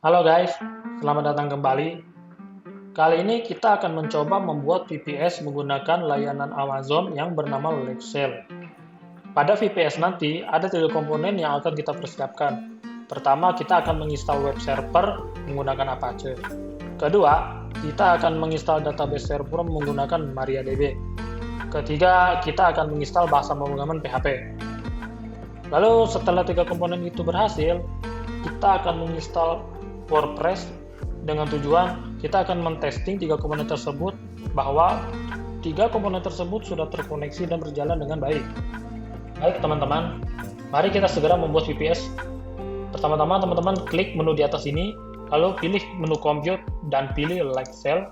Halo guys, selamat datang kembali. Kali ini kita akan mencoba membuat VPS menggunakan layanan Amazon yang bernama Lexel. Pada VPS nanti, ada tiga komponen yang akan kita persiapkan. Pertama, kita akan menginstal web server menggunakan Apache. Kedua, kita akan menginstal database server menggunakan MariaDB. Ketiga, kita akan menginstal bahasa pemrograman PHP. Lalu setelah tiga komponen itu berhasil, kita akan menginstal WordPress dengan tujuan kita akan mentesting tiga komponen tersebut bahwa tiga komponen tersebut sudah terkoneksi dan berjalan dengan baik. Baik teman-teman, mari kita segera membuat VPS. Pertama-tama teman-teman klik menu di atas ini, lalu pilih menu compute dan pilih Lexel.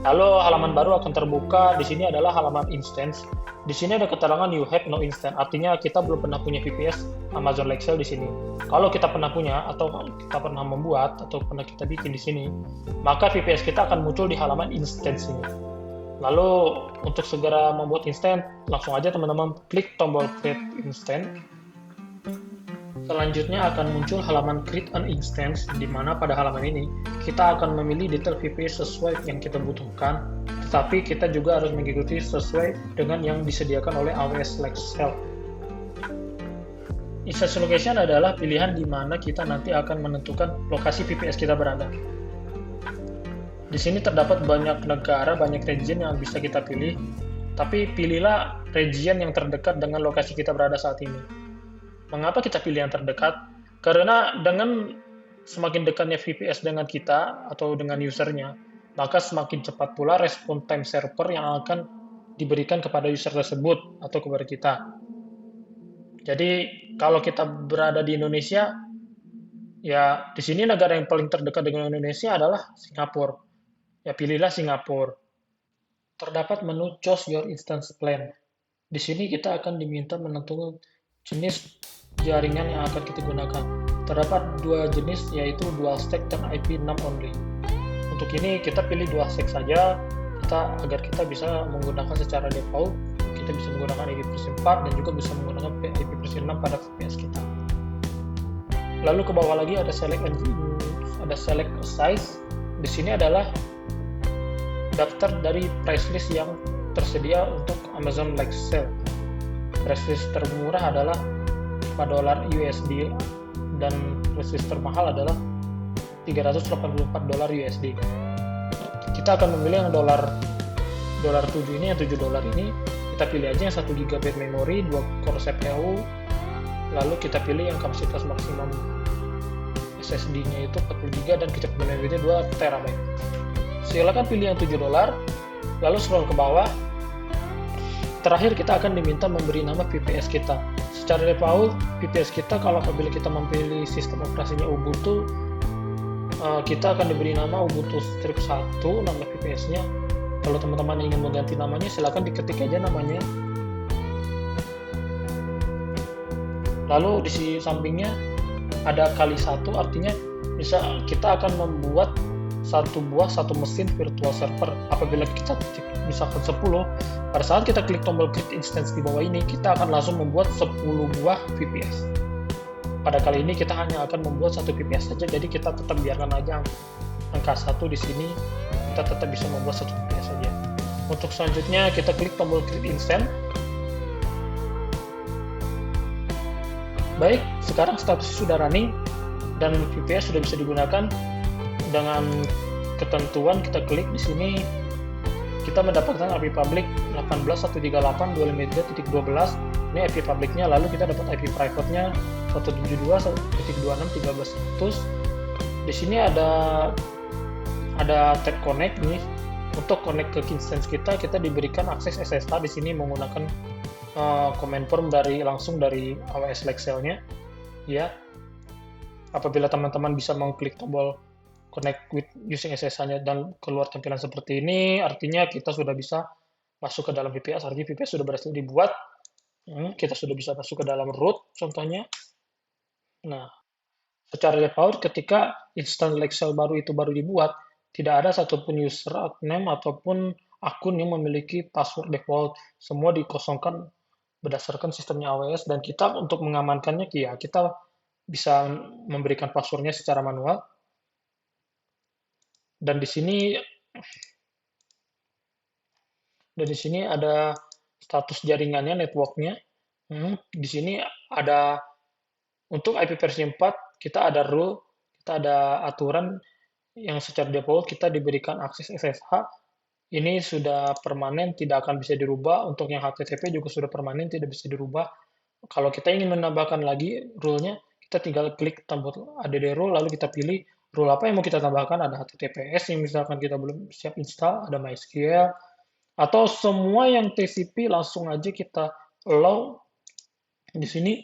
Lalu halaman baru akan terbuka. Di sini adalah halaman instance. Di sini ada keterangan you have no instance, artinya kita belum pernah punya VPS Amazon Lexel di sini. Kalau kita pernah punya atau kita pernah membuat atau pernah kita bikin di sini, maka VPS kita akan muncul di halaman instance ini. Lalu untuk segera membuat instance, langsung aja teman-teman klik tombol create instance. Selanjutnya akan muncul halaman create an instance, di mana pada halaman ini kita akan memilih detail VPS sesuai yang kita butuhkan, tetapi kita juga harus mengikuti sesuai dengan yang disediakan oleh AWS Lexel. Instance location adalah pilihan di mana kita nanti akan menentukan lokasi VPS kita berada. Di sini terdapat banyak negara, banyak region yang bisa kita pilih, tapi pilihlah region yang terdekat dengan lokasi kita berada saat ini. Mengapa kita pilih yang terdekat? Karena dengan semakin dekatnya VPS dengan kita atau dengan usernya, maka semakin cepat pula respon time server yang akan diberikan kepada user tersebut atau kepada kita. Jadi kalau kita berada di Indonesia, ya di sini negara yang paling terdekat dengan Indonesia adalah Singapura. Ya pilihlah Singapura. Terdapat menu choose your instance plan. Di sini kita akan diminta menentukan jenis jaringan yang akan kita gunakan. Terdapat dua jenis, yaitu dual stack dan IP6 only. Untuk ini kita pilih dual stack saja, agar kita bisa menggunakan secara default. Kita bisa menggunakan IP versi 4 dan juga bisa menggunakan IP versi 6 pada VPS kita. Lalu ke bawah lagi ada select size. Di sini adalah daftar dari price list yang tersedia untuk Amazon Lexel. Price list termurah adalah $4 USD dan price list termahal adalah $384 USD. Kita akan memilih yang dolar 7 ini, yang $7 ini. Kita pilih aja yang 1 GB memori, 2 core CPU, lalu kita pilih yang kapasitas maksimum SSD-nya itu 40 GB dan kecepatan memorinya 2 TB. Silakan pilih yang $7, lalu scroll ke bawah. Terakhir kita akan diminta memberi nama VPS kita. Secara default, VPS kita kalau apabila kita memilih sistem operasinya Ubuntu, kita akan diberi nama Ubuntu Strip 1, nama VPS-nya. Kalau teman-teman ingin mengganti namanya, silakan diketik aja namanya. Lalu di sampingnya ada kali 1, artinya bisa kita akan membuat satu mesin virtual server. Apabila kita misalkan 10, pada saat kita klik tombol create instance di bawah ini, kita akan langsung membuat 10 buah VPS. Pada kali ini kita hanya akan membuat satu VPS saja, jadi kita tetap biarkan aja angka 1 di sini, kita tetap bisa membuat satu VPS saja. Untuk selanjutnya kita klik tombol create instance. Baik, sekarang status sudah running dan VPS sudah bisa digunakan. Dengan ketentuan kita klik di sini, kita mendapatkan IP public 18.138.25.12. Ini IP publicnya, lalu kita dapat IP private-nya 172.1.26.1300. Di sini ada tab connect nih. Untuk connect ke instance kita diberikan akses SSH di sini menggunakan command prompt langsung dari AWS Lexel-nya. Ya. Apabila teman-teman bisa mengklik tombol connect with using SSH-nya dan keluar tampilan seperti ini, artinya kita sudah bisa masuk ke dalam VPS, artinya VPS sudah berhasil dibuat. Kita sudah bisa masuk ke dalam root contohnya. Nah, secara default ketika instance Lexel baru dibuat, tidak ada satupun user name ataupun akun yang memiliki password default. Semua dikosongkan berdasarkan sistemnya AWS, dan kita untuk mengamankannya, ya kita bisa memberikan passwordnya secara manual. Dan di sini ada status jaringannya, networknya. Di sini ada untuk IP versi 4 kita ada rule, kita ada aturan yang secara default kita diberikan akses SSH. Ini sudah permanen, tidak akan bisa dirubah. Untuk yang HTTP juga sudah permanen, tidak bisa dirubah. Kalau kita ingin menambahkan lagi rule-nya, kita tinggal klik tombol add rule, lalu kita pilih rule apa yang mau kita tambahkan. Ada HTTPS yang misalkan kita belum siap install, ada MySQL, atau semua yang TCP langsung aja kita allow. Di sini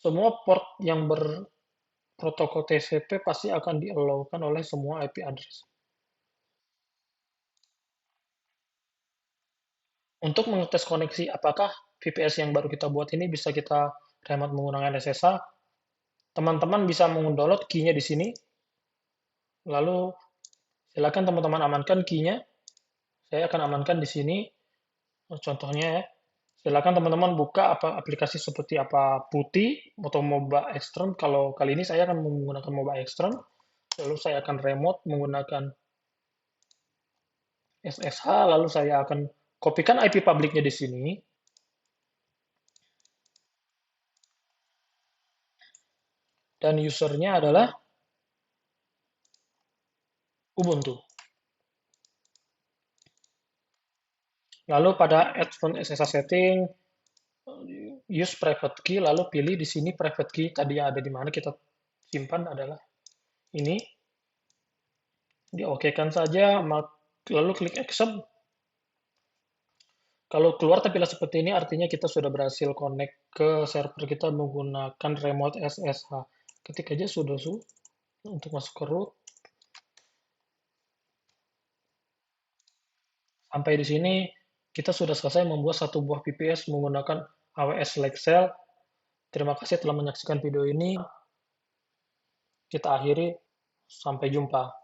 semua port yang berprotokol TCP pasti akan di-allow-kan oleh semua IP address. Untuk mengetes koneksi, apakah VPS yang baru kita buat ini bisa kita remote menggunakan SSH? Teman-teman bisa mendownload key-nya di sini. Lalu silakan teman-teman amankan key-nya. Saya akan amankan di sini. Contohnya ya. Silakan teman-teman buka aplikasi seperti apa Putih atau Moba Extreme. Kalau kali ini saya akan menggunakan Moba Extreme. Lalu saya akan remote menggunakan SSH. Lalu saya akan kopikan IP publiknya di sini. Dan usernya adalah Ubuntu. Lalu pada advanced SSH setting, use private key, lalu pilih di sini private key tadi yang ada di mana kita simpan adalah ini. Diokekan saja, lalu klik accept. Kalau keluar tampilan seperti ini, artinya kita sudah berhasil connect ke server kita menggunakan remote SSH. Ketik aja sudah untuk masuk ke root. Sampai di sini kita sudah selesai membuat satu buah VPS menggunakan AWS Lexel. Terima kasih telah menyaksikan video ini. Kita akhiri. Sampai jumpa.